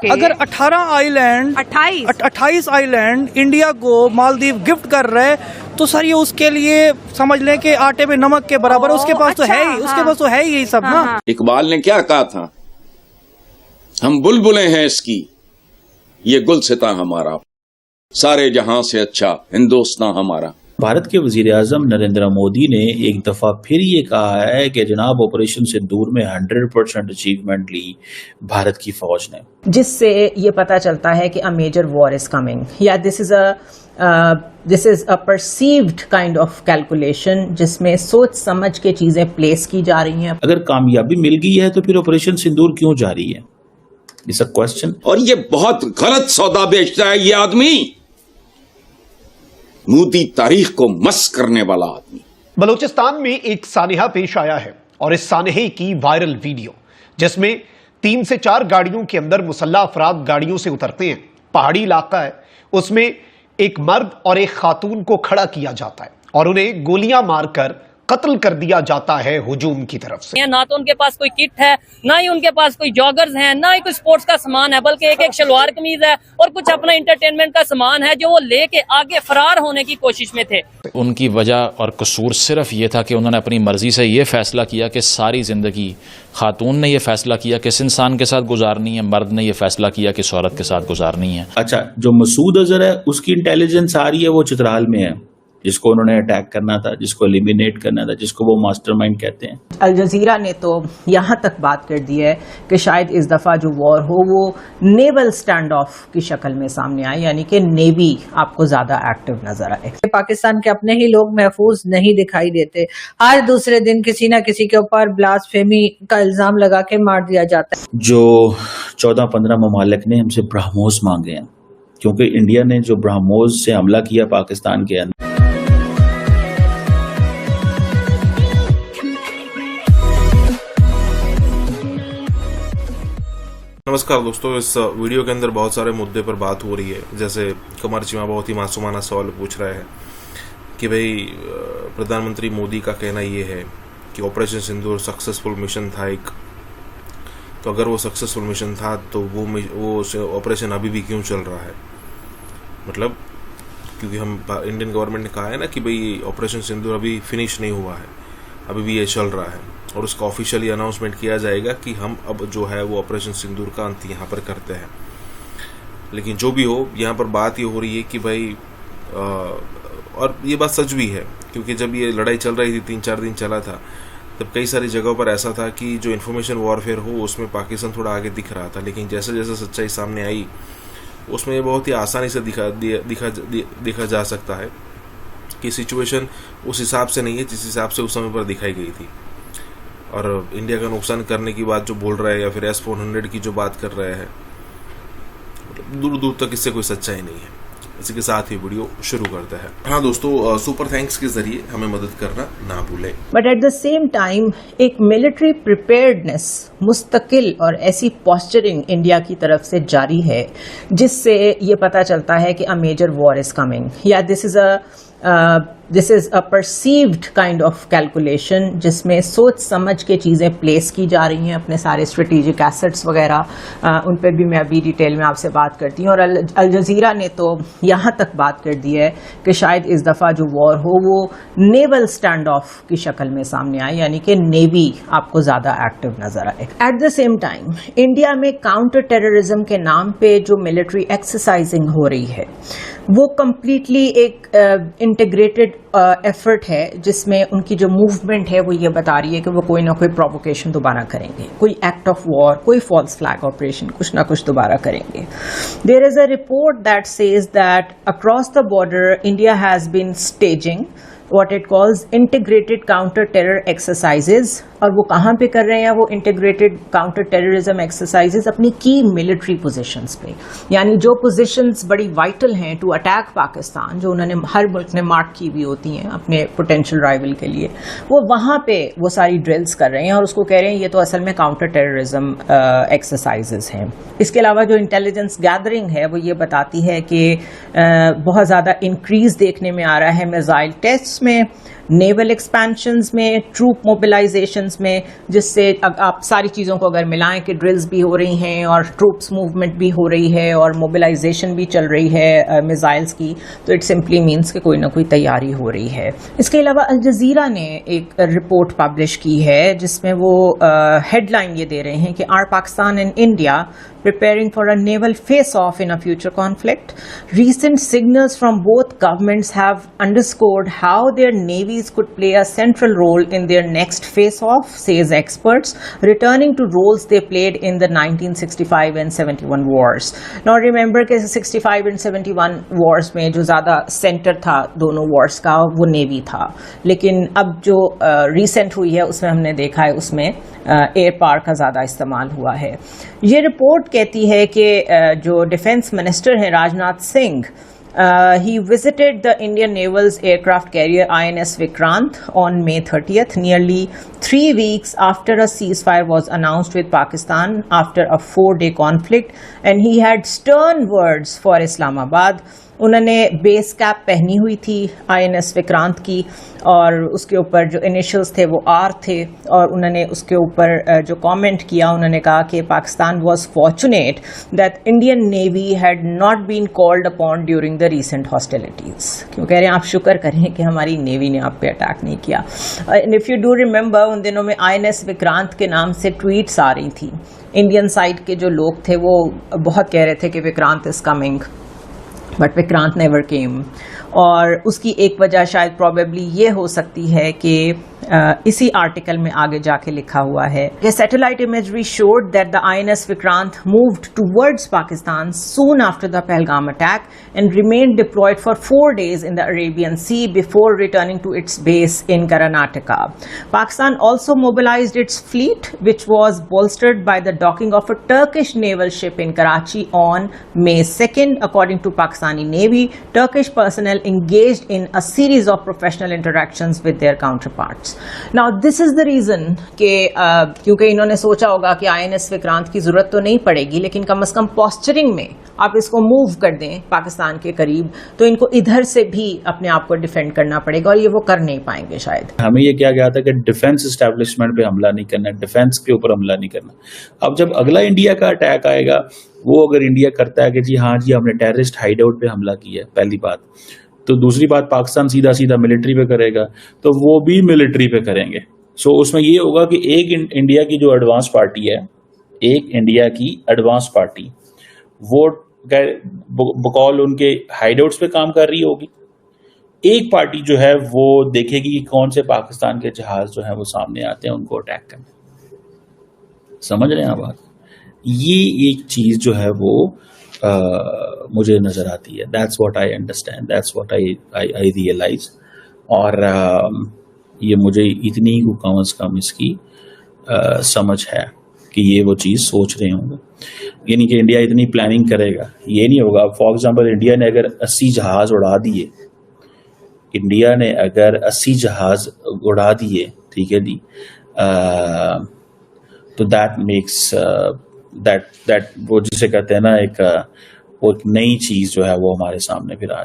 اگر 28 آئی land India کو Maldives gift کر رہے تو سر یہ اس کے لیے سمجھ لیں کہ آٹے میں نمک کے برابر. اس کے پاس تو ہے ہی, اس کے پاس تو ہے ہی سب نا. اقبال نے کیا کہا تھا, ہم بلبلیں ہیں اس کی یہ گلستاں ہمارا, سارے جہاں سے اچھا ہندوستان ہمارا. بھارت کے وزیر اعظم نریندر مودی نے ایک دفعہ پھر یہ کہا ہے کہ جناب آپریشن سندور میں 100% اچیومنٹ لی بھارت کی فوج نے, جس سے یہ پتا چلتا ہے کہ a major war is coming, یا this is a perceived kind of calculation جس میں سوچ سمجھ کے چیزیں پلیس کی جا رہی ہیں. اگر کامیابی مل گئی ہے تو پھر آپریشن سندور کیوں جاری ہے, اس کوشچن. اور یہ بہت غلط سودا بیچتا ہے یہ آدمی, مودی تاریخ کو مس کرنے والا آدمی. بلوچستان میں ایک سانحہ پیش آیا ہے اور اس سانحے کی وائرل ویڈیو جس میں 3 سے 4 گاڑیوں کے اندر مسلح افراد گاڑیوں سے اترتے ہیں. پہاڑی علاقہ ہے, اس میں ایک مرد اور ایک خاتون کو کھڑا کیا جاتا ہے اور انہیں گولیاں مار کر قتل کر دیا جاتا ہے ہجوم کی طرف سے. نہ تو ان کے پاس کوئی کٹ ہے, نہ ہی ان کے پاس کوئی جاگرز ہیں, نہ ہی کوئی سپورٹس کا سامان ہے, بلکہ ایک شلوار قمیض ہے اور کچھ اپنا انٹرٹینمنٹ کا سامان ہے جو وہ لے کے آگے فرار ہونے کی کوشش میں تھے. ان کی وجہ اور قصور صرف یہ تھا کہ انہوں نے اپنی مرضی سے یہ فیصلہ کیا کہ ساری زندگی, خاتون نے یہ فیصلہ کیا کہ اس انسان کے ساتھ گزارنی ہے, مرد نے یہ فیصلہ کیا کہ اس عورت کے ساتھ گزارنی ہے. اچھا, جو مسعود اظہر ہے اس کی انٹیلیجنس آ رہی ہے وہ چترال میں ہے, جس کو انہوں نے اٹیک کرنا تھا, جس کو ایلیمینیٹ کرنا تھا, جس کو وہ ماسٹر مائنڈ کہتے ہیں. الجزیرہ نے تو یہاں تک بات کر دی ہے کہ شاید اس دفعہ جو وار ہو وہ نیول سٹینڈ آف کی شکل میں سامنے آئے, یعنی کہ نیوی آپ کو زیادہ ایکٹیو نظر آئے. پاکستان کے اپنے ہی لوگ محفوظ نہیں دکھائی دیتے, ہر دوسرے دن کسی نہ کسی کے اوپر بلاسفیمی کا الزام لگا کے مار دیا جاتا ہے. جو 14-15 ممالک نے ہم سے برہموس مانگے ہیں کیونکہ انڈیا نے جو برہموس سے حملہ کیا پاکستان کے اندر. نمسکار دوستو, اس ویڈیو کے اندر بہت سارے مدعے پر بات ہو رہی ہے. جیسے قمر چیمہ بہت ہی معصومانہ سوال پوچھ رہے ہیں کہ بھئی پردھان منتری مودی کا کہنا یہ ہے کہ آپریشن سندور سکسیسفل مشن تھا ایک, تو اگر وہ سکسیسفل مشن تھا تو وہ آپریشن ابھی بھی کیوں چل رہا ہے. مطلب کیونکہ ہم انڈین گورنمنٹ نے کہا ہے نا کہ بھئی آپریشن سندور ابھی فنش نہیں ہوا ہے, ابھی بھی یہ چل رہا ہے اور اس کا آفیشیلی اناؤنسمنٹ کیا جائے گا کہ ہم اب جو ہے وہ آپریشن سندور کا انت یہاں پر کرتے ہیں. لیکن جو بھی ہو, یہاں پر بات یہ ہو رہی ہے کہ بھائی, اور یہ بات سچ بھی ہے کیونکہ جب یہ لڑائی چل رہی تھی 3-4 دن چلا تھا, تب کئی ساری جگہوں پر ایسا تھا کہ جو انفارمیشن وارفیئر ہو اس میں پاکستان تھوڑا آگے دکھ رہا تھا, لیکن جیسے جیسے سچائی سامنے آئی اس میں یہ بہت ہی آسانی سے دیکھا جا سکتا ہے کہ سچویشن اس حساب سے نہیں ہے جس حساب سے اس سمے پر دکھائی گئی تھی. اور انڈیا کا نقصان کرنے کی بات جو بول رہے ہیں یا پھر S-400 کی جو بات کر رہے ہیں, دور دور تک اس سے کوئی سچائی نہیں ہے. اسی کے ساتھ ہی ویڈیو شروع کرتا ہے. ہاں دوستو, سپر تھینکس کے ذریعے ہمیں مدد کرنا نہ بھولیں. But at the same time ایک ملٹری پریپیئرڈنس مستقل اور ایسی پوسچرنگ انڈیا کی طرف سے جاری ہے جس سے یہ پتا چلتا ہے کہ a major war is coming, یا this is a perceived kind of calculation جس میں سوچ سمجھ کے چیزیں پلیس کی جا رہی ہیں. اپنے سارے اسٹریٹجک ایسٹس وغیرہ ان پہ بھی میں ابھی ڈیٹیل میں آپ سے بات کرتی ہوں. اور الجزیرہ نے تو یہاں تک بات کر دی ہے کہ شاید اس دفعہ جو وار ہو وہ نیول سٹینڈ آف کی شکل میں سامنے آئے, یعنی کہ نیوی آپ کو زیادہ ایکٹیو نظر آئے. At the same time India میں کاؤنٹر ٹیررزم کے نام پہ جو ملٹری ایکسرسائزنگ ہو رہی ہے وہ کمپلیٹلی ایک انٹیگریٹڈ ایفرٹ ہے جس میں ان کی جو موومنٹ ہے وہ یہ بتا رہی ہے کہ وہ کوئی نہ کوئی پرووکیشن دوبارہ کریں گے, کوئی ایکٹ آف وار, کوئی فالس فلیگ آپریشن, کچھ نہ کچھ دوبارہ کریں گے. There is a report that says that across the border India has been staging what it calls integrated counter terror exercises, اور وہ کہاں پہ کر رہے ہیں وہ انٹیگریٹڈ کاؤنٹر ٹیررزم ایکسرسائزز اپنی کی ملٹری پوزیشنز پہ, یعنی جو پوزیشنز بڑی وائٹل ہیں ٹو اٹیک پاکستان, جو انہوں نے ہر ملک نے مارک کی ہوئی ہوتی ہیں اپنے پوٹینشیل رائیول کے لیے, وہ وہاں پہ وہ ساری ڈرلز کر رہے ہیں اور اس کو کہہ رہے ہیں یہ تو اصل میں کاؤنٹر ٹیررزم ایکسرسائزز ہیں. اس کے علاوہ جو انٹیلیجنس گیدرنگ ہے وہ یہ بتاتی ہے کہ بہت زیادہ انکریز دیکھنے میں آ رہا ہے میزائل ٹیسٹ میں, نیول ایکسپینشنز میں, ٹروپ موبلائزیشن آپریشنز میں, جس سے آپ ساری چیزوں کو اگر ملائیں کہ ڈرلز بھی ہو رہی ہیں اور ٹروپس موومنٹ بھی ہو رہی ہے اور موبلائزیشن بھی چل رہی ہے میزائلز کی, تو اٹ سمپلی مینس کہ کوئی نہ کوئی تیاری ہو رہی ہے. اس کے علاوہ الجزیرہ نے ایک رپورٹ پبلش کی ہے جس میں وہ ہیڈ لائن یہ دے رہے ہیں کہ are Pakistan and India preparing for a naval face-off in a future conflict. Recent signals from both governments have underscored how their navies could play a central role in their next face-off, says experts, returning to roles they played in the 1965 and 71 wars. Now remember کہ 65 and 71 wars میں جو زیادہ centre تھا دونوں wars کا وہ navy تھا, لیکن اب جو ریسنٹ ہوئی ہے اس میں ہم نے دیکھا ہے اس میں ایئر پاور کا زیادہ استعمال ہوا ہے. یہ رپورٹ کہتی ہے کہ جو ڈیفنس منسٹر ہیں Rajnath Singh, he visited the Indian Naval's aircraft carrier INS Vikrant on May 30th, nearly 3 weeks after a ceasefire was announced with Pakistan after a 4-day conflict, and he had stern words for Islamabad. انہوں نے بیس cap پہنی ہوئی تھی آئی N S Vikrant کی, اور اس کے اوپر جو انیشلز تھے وہ آر تھے, اور انہوں نے اس کے اوپر جو کامنٹ کیا انہوں نے کہا کہ Pakistan was fortunate that Indian navy had not been called upon during the recent hostilities. کیوں کہہ رہے ہیں آپ شکر کریں کہ ہماری نیوی نے آپ پہ اٹیک نہیں کیا. And if you do remember in دنوں میں آئی این ایس وکرانت کے نام سے ٹویٹس آ رہی تھی. انڈین سائڈ کے جو لوگ تھے وہ بہت کہہ رہے تھے کہ Vikrant is coming, but Vikrant never came. اور اس کی ایک وجہ شاید پروبیبلی یہ ہو سکتی ہے کہ اسی آرٹیکل میں آگے جا کے لکھا ہوا ہے کہ satellite imagery showed that the I N S Vikrant moved towards Pakistan soon after the Pahalgam attack and remained deployed for 4 days in the Arabian Sea before returning to its base in Karnataka. Pakistan also mobilized its fleet, which was bolstered by the docking of a Turkish naval ship in Karachi on May 2nd. According to Pakistani Navy, Turkish personnel engaged in a series of professional interactions with their counterparts. Now this is the reason کہ کیونکہ انہوں نے سوچا ہوگا کہ آئی N S Vikrant کی ضرورت تو نہیں پڑے گی, لیکن کم از کم پوسچرنگ میں آپ اس کو موو کر دیں پاکستان کے قریب, تو ان کو ادھر سے بھی اپنے آپ کو ڈیفینڈ کرنا پڑے گا, اور یہ وہ کر نہیں پائیں گے شاید. ہمیں یہ کیا گیا تھا کہ ڈیفینس اسٹیبلشمنٹ پہ حملہ نہیں کرنا, ڈیفینس کے اوپر حملہ نہیں کرنا. اب جب اگلا انڈیا کا اٹیک آئے گا, وہ اگر انڈیا کرتا ہے کہ جی ہاں جی ہم نے ٹیررسٹ ہائیڈ آؤٹ پہ حملہ کیا ہے, پہلی بات, تو دوسری بات پاکستان سیدھا سیدھا ملٹری پہ کرے گا, تو وہ بھی ملٹری پہ کریں گے. سو اس میں یہ ہوگا کہ ایک انڈیا کی جو ایڈوانس پارٹی ہے, ایک انڈیا کی ایڈوانس پارٹی وہ بقول ان کے ہائیڈ آؤٹس پہ کام کر رہی ہوگی, ایک پارٹی جو ہے وہ دیکھے گی کہ کون سے پاکستان کے جہاز جو ہیں وہ سامنے آتے ہیں ان کو اٹیک کرنے. سمجھ رہے ہیں آپ بات؟ یہ ایک چیز جو ہے وہ مجھے نظر آتی ہے. That's what I understand, that's what I realise. اور یہ مجھے اتنی کو کم از کم اس کی سمجھ ہے کہ یہ وہ چیز سوچ رہے ہوں گے. یعنی کہ انڈیا اتنی پلاننگ کرے گا, یہ نہیں ہوگا. فار ایگزامپل انڈیا نے اگر 80 جہاز اڑا دیے, انڈیا نے اگر 80 جہاز اڑا دیے, ٹھیک ہے جی, تو دیٹ میکس دیٹ وہ جسے کہتے ہیں نا ایک نئی چیز جو ہے وہ ہمارے سامنے پھر آ